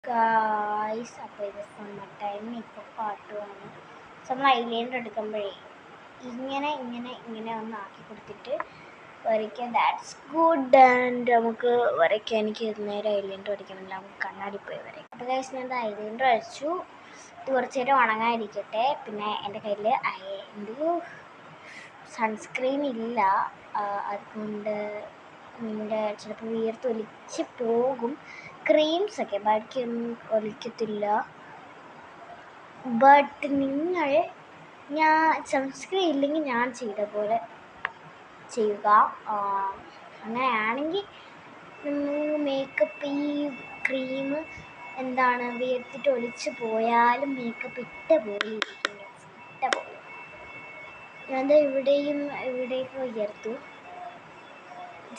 Guys, അപ്പോൾ ഇത് summer time ഇപ്പോൾ പാട്ടുമാണ്. നമ്മൾ ഐലൈനർ എടുക്കുമ്പോഴേ ഇങ്ങനെ ഇങ്ങനെ ഇങ്ങനെ ഒന്ന് ആക്കി കൊടുത്തിട്ട് വരയ്ക്കാൻ, ദാറ്റ്സ് ഗുഡ്. ആൻഡ് നമുക്ക് വരയ്ക്കാൻ എനിക്ക് നേരെ ഐലൈനർ വരയ്ക്കണില്ല, നമുക്ക് കണ്ണാടി പോയി വരയ്ക്കാം. അപ്പോൾ ഗൈസ്, ഞാൻ ഐലൈനർ വരച്ചു. ഇത് കുറച്ച് നേരം ഉണങ്ങാതിരിക്കട്ടെ. പിന്നെ എൻ്റെ കയ്യിൽ സൺസ്ക്രീൻ ഇല്ല, അതുകൊണ്ട് ചിലപ്പോൾ വിയർത്തൊലിച്ച് പോകും. ക്രീംസൊക്കെ ബാക്കിയൊന്നും ഒലിക്കത്തില്ല. ബട്ട് ഞാൻ സൺസ്ക്രീൻ ഇല്ലെങ്കിൽ ഞാൻ ചെയ്ത പോലെ ചെയ്യുക. അങ്ങനെയാണെങ്കിൽ മേക്കപ്പ് ഈ ക്രീം വിയർത്തിട്ട് ഒലിച്ച് പോയാലും മേക്കപ്പ് ഇട്ട പോലെ ഇരിക്കും. ഞാൻ ഇവിടേക്ക് ഉയർത്തു,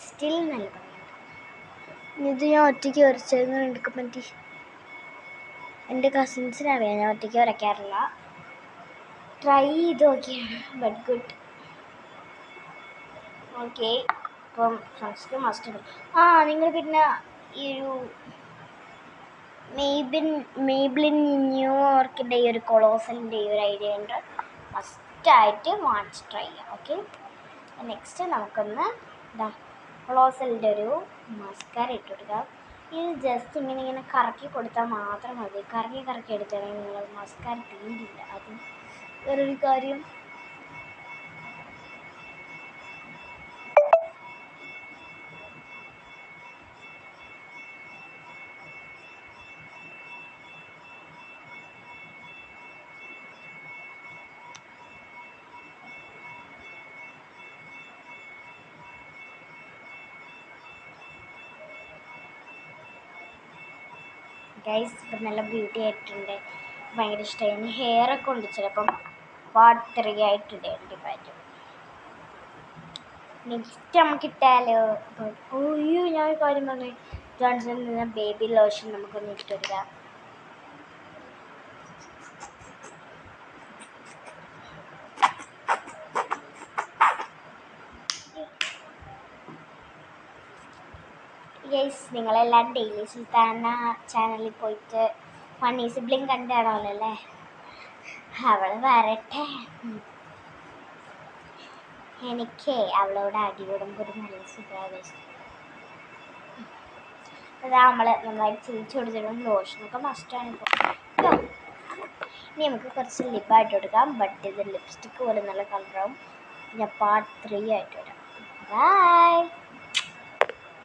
സ്റ്റിൽ നല്ല ഭംഗിയുണ്ട്. ഇത് ഞാൻ ഒറ്റയ്ക്ക് വരച്ചതെന്ന് എടുക്കാൻ പറ്റി. എൻ്റെ കസിൻസിനറിയാം ഞാൻ ഒറ്റയ്ക്ക് വരയ്ക്കാറില്ല. ട്രൈ ചെയ്ത് നോക്കിയാണ്, ബട്ട് ഗുഡ്. ഓക്കെ, അപ്പം സൺസ്ക്രീൻ മസ്റ്റ് ഉണ്ട്. നിങ്ങൾ പിന്നെ ഈ ഒരു മെയ്ബ്ലിൻ ന്യൂയോർക്കിൻ്റെ ഈ ഒരു കൊളോസലിൻ്റെ ഈ ഒരു ഐഡിയ ഉണ്ട്, മസ്റ്റായിട്ട് വാങ്ങിച്ച് ട്രൈ ചെയ്യാം. ഓക്കെ, നെക്സ്റ്റ് നമുക്കൊന്ന് കൊളോസലിൻ്റെ ഒരു മസ്കാര ഇട്ട് കൊടുക്കാം. ഇത് ജസ്റ്റ് ഇങ്ങനെ കറക്കി കൊടുത്താൽ മാത്രം മതി. കറക്കി എടുത്താണെങ്കിൽ നിങ്ങൾ മസ്കാര തീരില്ല. അത് വേറൊരു കാര്യം. ഗൈസ്, ഇപ്പം നല്ല ബ്യൂട്ടി ആയിട്ടുണ്ട്, ഭയങ്കര ഇഷ്ടമായി. ഹെയറൊക്കെ ഉണ്ട്, ചിലപ്പം പാർട്ട് 3 ആയിട്ട് ഇടേണ്ടി പറ്റും. നെക്സ്റ്റ് നമുക്ക് ഇട്ടാലോ? അയ്യോ, ഞാൻ കാര്യം പറഞ്ഞു, ജോൺസണിൽ നിന്ന് ബേബി ലോഷൻ നമുക്കൊന്ന് ഇട്ടെടുക്കാം. ഗൈസ്, നിങ്ങളെല്ലാം ഡെയിലി സുൽത്താന ചാനലിൽ പോയിട്ട് ഫണ്ണി സിബ്ലിങ് കണ്ടാണല്ലോ അല്ലേ? അവൾ വരട്ടെ. എനിക്ക് അവളോട് അടികൂടുമ്പോൾ ഒരു നല്ല സുഖമാണ്. അതാ നന്നായിട്ട് ചിരിച്ചു കൊടുത്തിടും. ലോഷനൊക്കെ മസ്റ്റാണ് ഇപ്പോൾ. ഇനി നമുക്ക് കുറച്ച് ലിപ്പായിട്ട് കൊടുക്കാം, ബട്ട് ഇത് ലിപ്സ്റ്റിക്ക് പോലെ നല്ല കളറാവും. ഞാൻ പാർട്ട് 3 ആയിട്ട് വരാം. ബൈ.